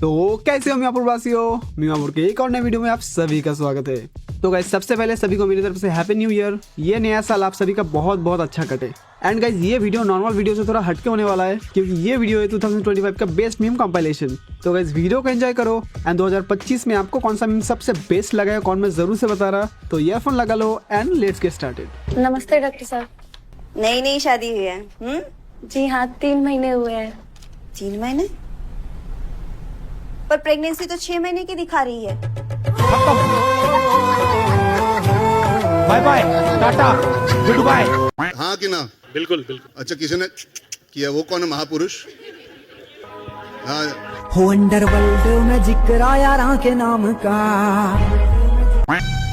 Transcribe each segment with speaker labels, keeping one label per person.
Speaker 1: तो कैसे हो मियाँपुर वासियों, मियाँपुर के एक और नए वीडियो में आप सभी का स्वागत है। तो गाइस सबसे पहले सभी को मेरी तरफ से हैप्पी न्यू ईयर। ये नया साल आप सभी का बहुत बहुत अच्छा कटे। एंड गाइस ये वीडियो नॉर्मल वीडियो से थोड़ा हटके होने वाला है क्योंकि ये वीडियो है 2025 का बेस्ट मीम कंपाइलेशन। तो गाइस वीडियो को एंजॉय करो एंड 2025 में आपको कौन सा मीम सबसे बेस्ट लगा है कौन में जरूर से बता रहा। तो ईयरफोन लगा लो एंड लेट्स गेट स्टार्टेड।
Speaker 2: नमस्ते डॉक्टर साहब।
Speaker 3: नई शादी हुई है?
Speaker 2: जी हाँ, 3 महीने हुए हैं।
Speaker 3: 3 महीने? पर प्रेगनेंसी तो 6 महीने की दिखा रही है।
Speaker 4: Bye bye, tata, goodbye.
Speaker 5: हाँ कि ना?
Speaker 6: बिल्कुल बिल्कुल।
Speaker 5: अच्छा, किसी ने किया? वो कौन है? महापुरुष? हाँ।
Speaker 7: हो अंडरवर्ल्ड में जिक्र आया राह के नाम का।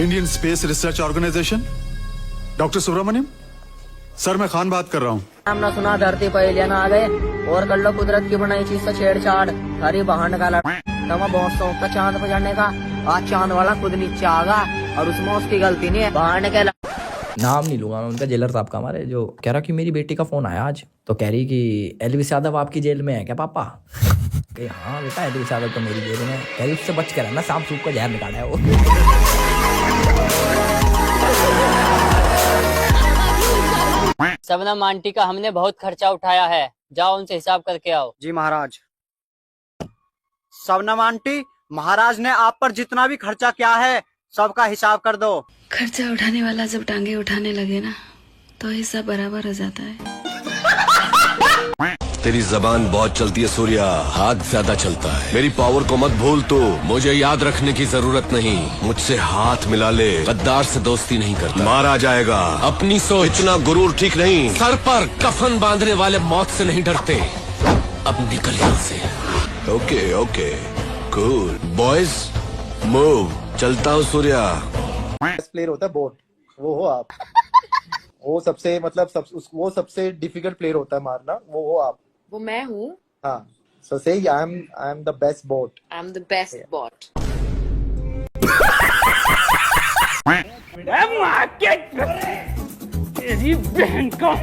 Speaker 8: Indian space research organisation, doctor Subramaniam sir, मैं खान बात कर रहा हूँ।
Speaker 7: हमने सुना धरती पर एलियन आ गए और कर लो कुदरत की बनाई चीज से छेड़छाड़। हरी बहन का लड़ा बहुत शौक था चांद पर चढ़ने का। आज चांद वाला खुद नीचे आगा और उसमें उसकी गलती नहीं है। बहन के
Speaker 9: नाम नहीं लूंगा मैं उनका, जेलर साहब का हमारे, जो कह रहा कि मेरी बेटी का फोन आया आज, तो कह रही कि एलविस यादव आपकी जेल में है क्या पापा? हाँ बेटा, एलविस यादव तो मेरी जेल में। कह रही उससे बच के रहना, सांप सूप का जहर निकाला है वो।
Speaker 10: शबनम आंटी का हमने बहुत खर्चा उठाया है, जाओ उनसे हिसाब करके आओ।
Speaker 4: जी महाराज। शबनम आंटी, महाराज ने आप पर जितना भी खर्चा किया है सबका हिसाब कर दो।
Speaker 2: खर्चा उठाने वाला जब टांगे उठाने लगे ना तो हिस्सा बराबर हो जाता है।
Speaker 11: तेरी जबान बहुत चलती है सूर्या, हाथ ज्यादा चलता है। मेरी पावर को मत भूल तू, मुझे याद रखने की जरूरत नहीं। मुझसे हाथ मिला ले, गद्दार से दोस्ती नहीं करता। मारा जाएगा, अपनी सोच। इतना गुरूर ठीक नहीं। सर पर कफन बांधने वाले मौत से नहीं डरते। अब निकल यहाँ से। Okay okay cool boys, move. चलता हूँ सूर्या।
Speaker 12: प्लेयर होता है बोट, वो हो आप। वो सबसे मतलब वो सबसे डिफिकल्ट प्लेयर होता है मारना, वो हो आप।
Speaker 2: वो मैं हूँ।
Speaker 12: हाँ, so say I am the best bot.
Speaker 2: I'm the best bot.
Speaker 4: तेरी बहन को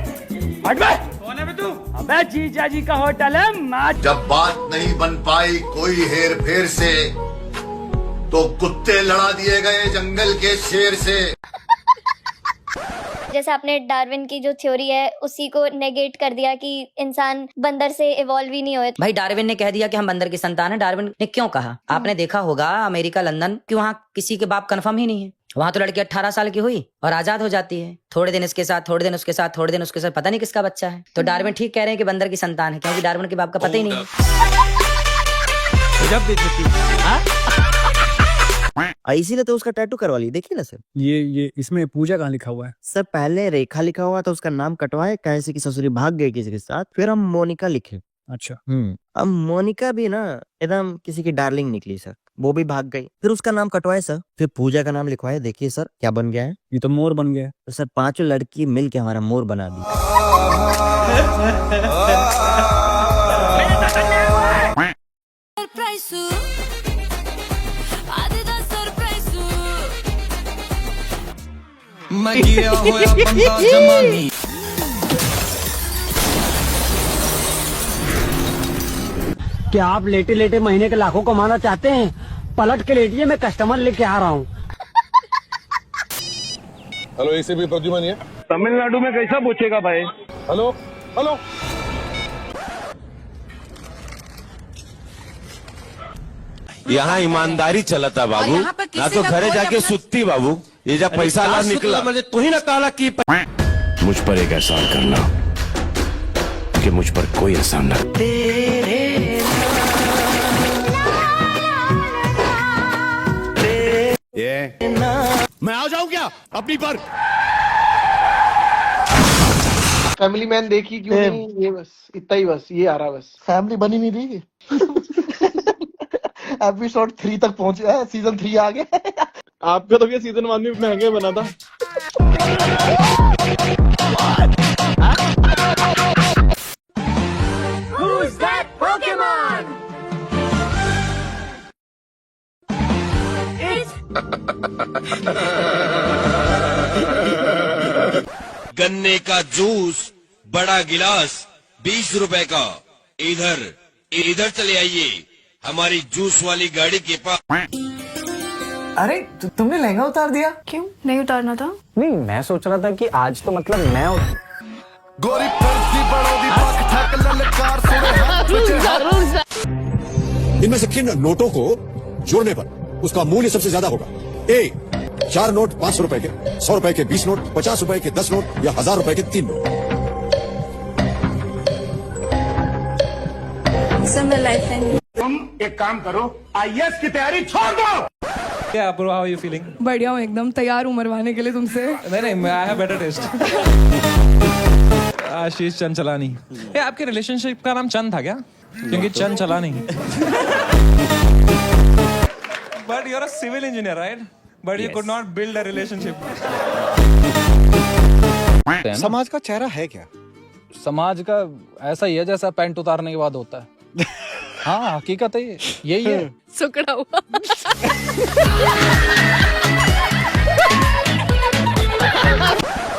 Speaker 4: कौन है तू? अबे जीजा जी का होटल है।
Speaker 5: जब बात नहीं बन पाई कोई हेर फेर से तो कुत्ते लड़ा दिए गए जंगल के शेर से।
Speaker 2: जैसे आपने डार्विन की जो थ्योरी है उसी को नेगेट कर दिया कि इंसान बंदर से इवॉल्व ही नहीं हुए।
Speaker 7: भाई डार्विन ने कह दिया कि हम बंदर की संतान है। डार्विन ने क्यों कहा? आपने देखा होगा अमेरिका, लंदन, कि वहाँ किसी के बाप कंफर्म ही नहीं है। वहाँ तो लड़की 18 साल की हुई और आजाद हो जाती है। थोड़े दिन इसके साथ, थोड़े दिन उसके साथ, थोड़े दिन उसके साथ, पता नहीं किसका बच्चा है। तो डार्विन ठीक कह रहे हैं कि बंदर की संतान है, क्योंकि डार्विन के बाप का पता ही नहीं है।
Speaker 13: इसीलिए तो उसका टैटू करवा ली। देखिए ना सर,
Speaker 1: ये इसमें पूजा कहाँ लिखा हुआ है?
Speaker 13: सर पहले रेखा लिखा हुआ था, उसका नाम कटवाए कैसे कि ससुरी भाग गई किसी के साथ, फिर हम मोनिका लिखे।
Speaker 1: अच्छा।
Speaker 13: अब मोनिका भी ना एकदम किसी की डार्लिंग निकली सर, वो भी भाग गई। फिर उसका नाम कटवाए सर, फिर पूजा का नाम लिखवाए। देखिए सर क्या बन गया है।
Speaker 1: ये तो मोर बन गया।
Speaker 13: तो सर 5 लड़की मिल के हमारा मोर बना दी।
Speaker 7: मैं गिरा होया बंदा जमानी।
Speaker 4: क्या आप लेटे लेटे महीने के लाखों कमाना चाहते हैं? पलट के लेटिए, मैं कस्टमर लेके आ रहा हूँ।
Speaker 6: हेलो, एसीपी प्रद्युमन है।
Speaker 4: तमिलनाडु में कैसा पूछेगा भाई?
Speaker 6: Hello hello.
Speaker 11: यहाँ ईमानदारी चलता बाबू, ना तो घरे जाके सुत्ती बाबू। ये जब पैसा ला निकला तू ही ना काला की। मुझ पर एक एहसान करना कि मुझ पर कोई एहसान न। मैं आ जाऊं क्या अपनी पर?
Speaker 12: फैमिली मैन देखी क्यों नहीं? ये बस इतना ही, बस ये आ रहा, बस फैमिली बनी नहीं रही। एपिसोड 3 तक पहुंचे हैं, सीजन 3 आ गया।
Speaker 6: आपका तो क्या सीजन 1 में महंगे बना था।
Speaker 4: Who's that Pokemon?
Speaker 11: गन्ने का जूस बड़ा गिलास 20 रुपए का। इधर इधर चले आइए, हमारी जूस वाली गाड़ी के पास।
Speaker 14: अरे तुमने लहंगा उतार दिया?
Speaker 3: क्यों नहीं उतारना था?
Speaker 14: नहीं, मैं सोच रहा था कि आज तो मतलब मैं
Speaker 5: गोरी
Speaker 8: इनमें से किन नोटों को जोड़ने पर उसका मूल्य सबसे ज्यादा होगा? ए 4 नोट 500 रुपए के, 100 रुपए के 20 नोट, 50 रुपए के 10 नोट या 1000 रुपए के 3 नोट।
Speaker 3: Sir life time.
Speaker 5: तुम एक काम करो, IAS की तैयारी छोड़ दो।
Speaker 6: क्या bro, how are you feeling?
Speaker 3: बढ़िया हूँ एकदम, तैयार हूँ मरवाने के लिए तुमसे।
Speaker 6: नहीं, आई हैव बेटर टेस्ट। आशीष चंचलानी। ये आपके रिलेशनशिप का नाम चंद था क्या? क्योंकि चंद चला नहीं। But you are a civil engineer, right? But you could not build a relationship.
Speaker 8: समाज का चेहरा है क्या?
Speaker 6: समाज का ऐसा ही है जैसा पैंट उतारने के बाद होता है। हाँ, हकीकत है, यही है।
Speaker 3: सुकड़ा हुआ।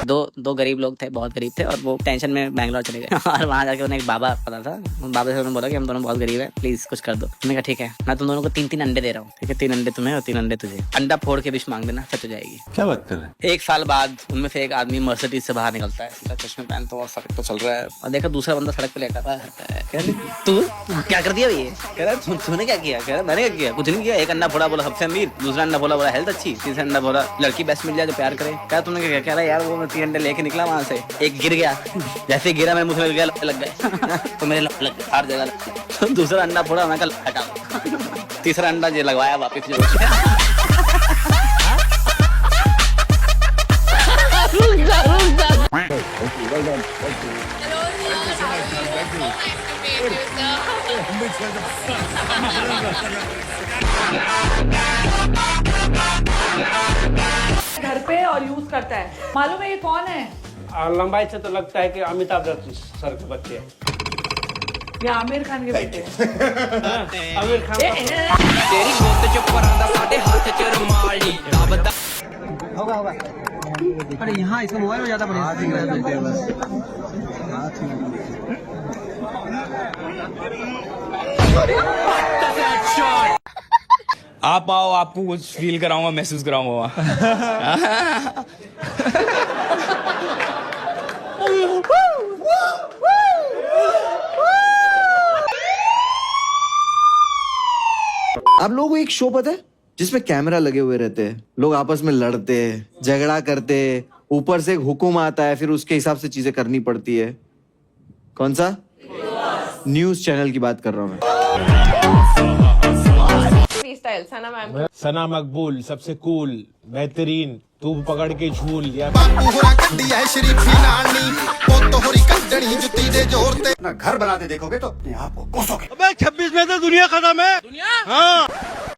Speaker 7: दो गरीब लोग थे, बहुत गरीब थे, और वो टेंशन में बैंगलोर चले गए। और वहाँ जाके उन्हें एक बाबा पता था, उन बाबा से उन्होंने बोला कि हम दोनों बहुत गरीब हैं, प्लीज कुछ कर दो। मैंने कहा ठीक है, मैं तुम दोनों को 3-3 अंडे दे रहा हूँ, ठीक है? 3 अंडे तुम्हें और 3 अंडे तुझे। अंडा फोड़ के विश मांग देना, सच हो जाएगी।
Speaker 8: क्या बात कर रहे हैं?
Speaker 7: 1 साल बाद उनमें से एक आदमी मर्सिडीज से बाहर निकलता है, चश्मे पहनता और सड़क तो चल रहा है, और देखा दूसरा बंदा सड़क पे लेटा हुआ है। कह रहे तू क्या कर दिया ये? कह रहा तूने क्या किया? कह रहा मैंने क्या किया? कुछ नहीं किया। एक अंडा फोड़ा, बोला सबसे अमीर। दूसरा अंडा बोला हेल्थ अच्छी। तीसरा अंडा बोला लड़की बेस्ट मिल जाए जो प्यार करे। क्या तुमने क्या? कह रहा यार वो मैं 3 अंडे लेके निकला वहां से, एक गिर गया, जैसे गिरा मेरे मुंह में गया, लग गए। तो मेरे लग गए हर जगह। तो दूसरा अंडा फोड़ा, मैं कल हटा। तीसरा अंडा जो लगवाया वापस जो।
Speaker 3: घर पे और यूज करता है। मालूम है ये कौन है?
Speaker 4: लंबाई से तो लगता है कि अमिताभ बच्चन सर के बच्चे हैं।
Speaker 3: ये आमिर खान के बेटे।
Speaker 4: आमिर खान।
Speaker 7: तेरी गोद च परांदा साडे हाथ च रुमाली दाबदा।
Speaker 1: होगा। अरे यहाँ इसका मोबाइल में ज्यादा बढ़िया दिख रहा है बस।
Speaker 15: आप आओ, आपको कुछ फील कराऊंगा, महसूस कराऊंगा।
Speaker 16: आप लोगों को एक शो पता है जिसमें कैमरा लगे हुए रहते हैं, लोग आपस में लड़ते हैं, झगड़ा करते हैं, ऊपर से एक हुक्म आता है, फिर उसके हिसाब से चीजें करनी पड़ती है। कौन सा? न्यूज चैनल की बात कर रहा हूँ मैं।
Speaker 4: सना मकबूल, सबसे कूल, बेहतरीन, तू पकड़ के झूल या
Speaker 5: ना घर बनाते देखोगे तो अपने आप को कोसोगे।
Speaker 4: 26 में तो दुनिया खत्म है। हाँ।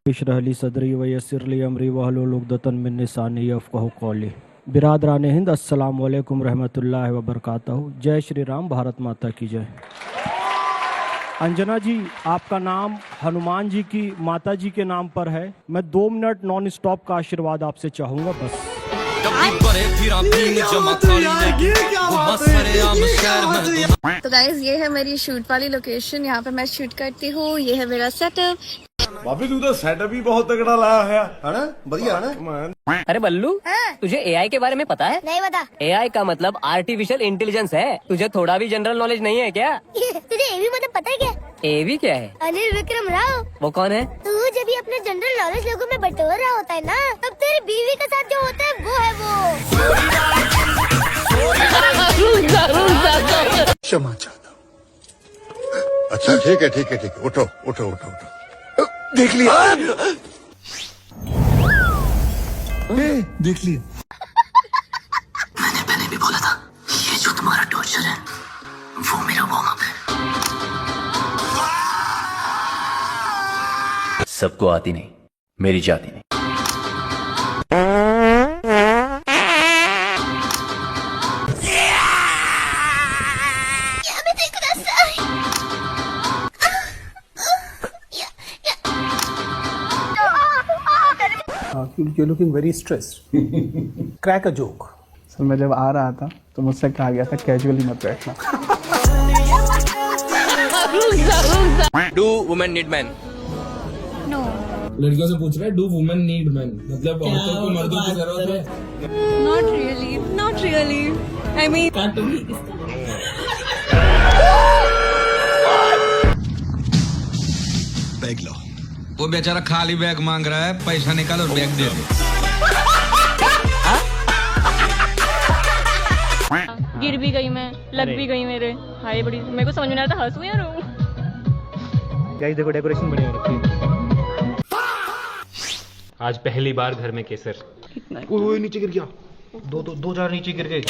Speaker 4: इशरहली सदरी व यस्सिरली अमरी वहलुल उक़दतन मिन लिसानी यफ़क़हू क़ौली। बिरादरान हिंद, अस्सलाम वालेकुम रहमतुल्लाहि व बरकातहू। जय श्री राम, भारत माता की जय। अंजना जी, आपका नाम हनुमान जी की माता जी के नाम पर है। मैं 2 मिनट नॉन स्टॉप का आशीर्वाद आपसे चाहूंगा बस।
Speaker 3: तो गाइस ये है मेरी शूट वाली लोकेशन, यहाँ पे मैं शूट करती हूँ। ये है मेरा सेटअप।
Speaker 5: भाभी तू तो सेटअप ही बहुत तगड़ा लाया है ना? बढ़िया है ना?
Speaker 10: अरे बल्लू, तुझे एआई के बारे में पता है?
Speaker 2: नहीं पता।
Speaker 10: एआई का मतलब आर्टिफिशियल इंटेलिजेंस है। तुझे थोड़ा भी जनरल नॉलेज नहीं है क्या?
Speaker 2: तुझे एवी मतलब पता है क्या?
Speaker 10: एवी क्या है?
Speaker 2: अनिल विक्रम राव।
Speaker 10: वो कौन है?
Speaker 2: तू जब भी अपने जनरल नॉलेज लोगों में बटोर रहा होता है ना, तब तेरी बीवी के साथ जो होता है वो है वो।
Speaker 5: क्षमा चाहता हूँ। अच्छा ठीक है, उठो। देख लिया। देख लिया।
Speaker 7: मैंने पहले भी बोला था, ये जो तुम्हारा टॉर्चर है वो मेरा वार्म अप है।
Speaker 15: सबको आती नहीं, मेरी जाती नहीं।
Speaker 1: You're looking very stressed. Crack a joke. Sir मैं जब आ रहा था तो मुझसे कहा गया था कैजुअली मत बैठना।
Speaker 15: Do women need men?
Speaker 17: लड़कियों से पूछ रहा है डू वुमेन नीड मेन, मतलब औरतों को मर्दों की जरूरत है?
Speaker 3: Not really I mean
Speaker 11: bag लो। वो बेचारा खाली बैग मांग रहा है, पैसा निकाल और बैग दे दे।
Speaker 18: गिर भी गई मैं, लग भी गई मेरे। हाय बड़ी, मेरे को समझ में नहीं आ रहा था हंसूं या रोऊं।
Speaker 19: गाइस देखो डेकोरेशन बढ़िया रखी है। आज पहली बार घर में केसर।
Speaker 18: कितना
Speaker 19: ओए नीचे गिर गया, दो चार नीचे गिर गए।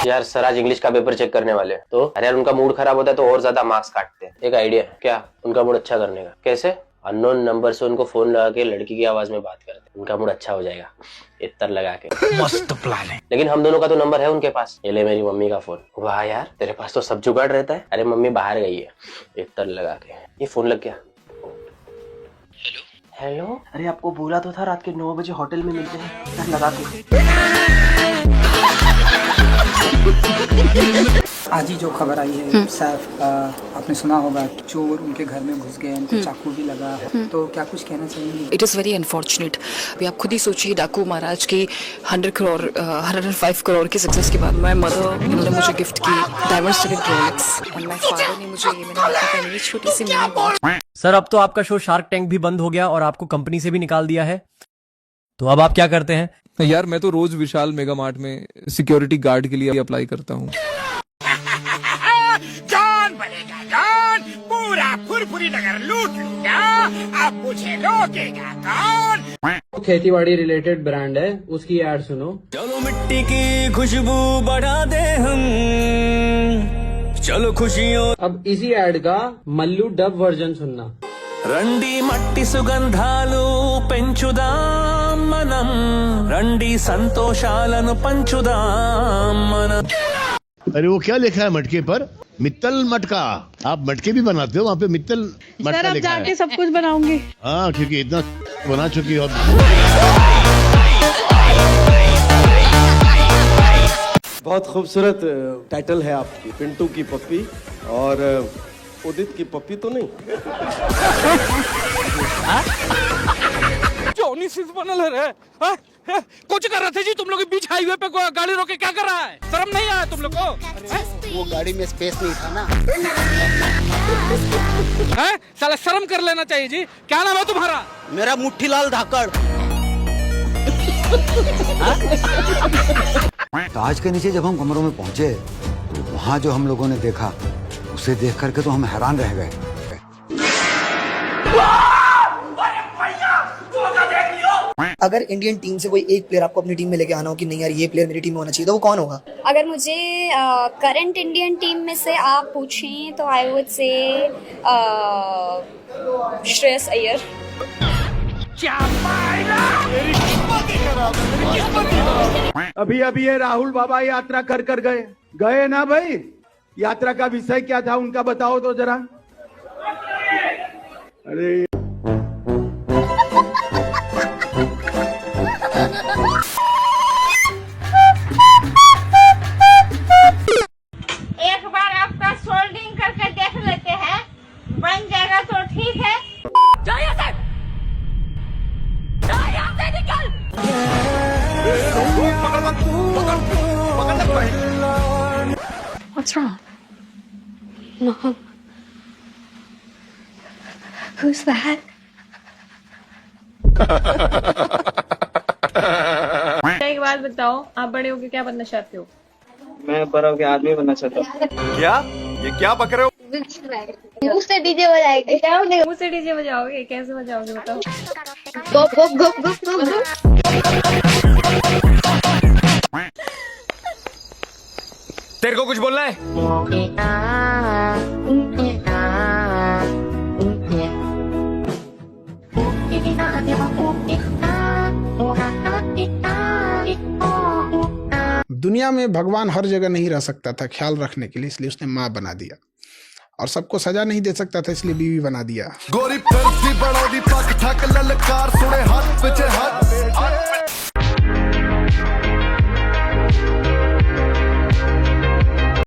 Speaker 20: यार सर आज इंग्लिश का पेपर चेक करने वाले हैं, तो अरे यार उनका मूड खराब होता है तो और ज्यादा मार्क्स काटते हैं। एक आइडिया क्या उनका मूड अच्छा करने का? कैसे? अननोन नंबर से उनको फोन लगा के लड़की की आवाज में बात करते, उनका मूड अच्छा हो जाएगा इत्तर लगा के। मस्त प्लान है। लेकिन हम दोनों का तो नंबर है उनके पास। ये ले मेरी मम्मी का फोन। वाह यार तेरे पास तो सब जुगाड़ रहता है। अरे मम्मी बाहर गई है, इत्तर लगा के। ये फोन लग गया। हेलो, अरे आपको बोला तो था रात के 9 बजे होटल में मिलते हैं, लगा के।
Speaker 21: आज ही जो खबर आई है सैफ, आपने सुना होगा चोर उनके घर में घुस गए, उनको चाकू भी लगा, तो क्या कुछ कहना चाहेंगे?
Speaker 22: It is very unfortunate. अभी आप खुद ही सोचिए, डाकू महाराज की 105 करोड़ की सक्सेस के बाद माय मदर इन्होंने मुझे गिफ्ट की डायमंड स्टडेड रोलेक्स, और माय फादर ने मुझे ये मैंने छोटी सी मिनी वॉच।
Speaker 23: सर अब तो आपका शो शार्क टैंक भी बंद हो गया और आपको कंपनी से भी निकाल दिया है, तो अब आप क्या करते हैं?
Speaker 6: यार मैं तो रोज विशाल मेगा मार्ट में सिक्योरिटी गार्ड के लिए अप्लाई करता हूँ।
Speaker 24: जान बनेगा जान, पूरा फुरफुरी नगर लूट लूंगा, अब मुझे रोकेगा कौन?
Speaker 25: खेतीबाड़ी रिलेटेड ब्रांड है, उसकी ऐड सुनो।
Speaker 23: चलो मिट्टी की खुशबू बढ़ा दे हम, चलो खुशियों।
Speaker 25: अब इसी ऐड का मल्लू डब वर्जन सुनना।
Speaker 23: రండి మట్టి సుగంధాలు పెంచుదాం మనం, రండి సంతోషాలను పంచుదాం మనం।
Speaker 26: अरे वो क्या लिखा है मटके पर? मित्तल मटका। आप मटके भी बनाते हो? वहाँ पे मित्तल मटका
Speaker 18: सर अब
Speaker 26: लिखा
Speaker 18: जाके
Speaker 26: है।
Speaker 18: सब कुछ बनाऊंगी।
Speaker 26: हाँ क्योंकि इतना बना चुकी हो।
Speaker 27: बहुत खूबसूरत टाइटल है आपकी, पिंटू की पप्पी और उदित की पप्पी तो नहीं।
Speaker 24: जॉनी सिंह बनल है रे, कुछ कर रहे थे जी तुम लोग बीच हाईवे पे गाड़ी रोके, क्या कर रहा है? शर्म नहीं आया तुम लोग को?
Speaker 28: वो गाड़ी में स्पेस नहीं था ना।
Speaker 24: साला शर्म कर लेना चाहिए जी। क्या नाम है तुम्हारा?
Speaker 28: मेरा मुट्ठीलाल धाकड़।
Speaker 29: ताज के नीचे जब हम कमरों में पहुंचे तो वहाँ जो हम लोगों ने देखा, उसे देख करके तो हम हैरान रह गए।
Speaker 21: अगर इंडियन टीम से कोई एक प्लेयर आपको अपनी टीम में लेके आना हो कि नहीं यार ये प्लेयर मेरी टीम में होना चाहिए, तो वो कौन होगा?
Speaker 2: अगर मुझे करंट इंडियन टीम में से आप पूछें तो I would say Shreyas Iyer.
Speaker 30: अभी अभी ये राहुल बाबा यात्रा कर गए ना भाई। यात्रा का विषय क्या था उनका, बताओ तो जरा। अरे
Speaker 24: एक बार आपका सोल्डिंग करके देख लेते हैं, बन जाएगा तो ठीक है। जाओ यहाँ से, जाओ यहाँ से, निकल।
Speaker 2: What's wrong? Mom. Who's that?
Speaker 18: एक बात बताओ, आप बड़े होके क्या बनना चाहते हो?
Speaker 25: मैं बड़ा होके आदमी बनना चाहता हूँ।
Speaker 24: क्या? ये क्या बक रहे हो?
Speaker 2: मुंह से डीजे बजाएंगे।
Speaker 18: मुंह से डीजे बजाओगे? कैसे बजाओगे बताओ?
Speaker 2: गप गप गप गप गप।
Speaker 24: तेरे को कुछ बोलना है?
Speaker 31: दुनिया में भगवान हर जगह नहीं रह सकता था ख्याल रखने के लिए, इसलिए उसने माँ बना दिया। और सबको सजा नहीं दे सकता था, इसलिए बीवी बना दिया।
Speaker 5: गोरी बड़ोदी पक ठक ललकार सुने हाथ पिछे हाथ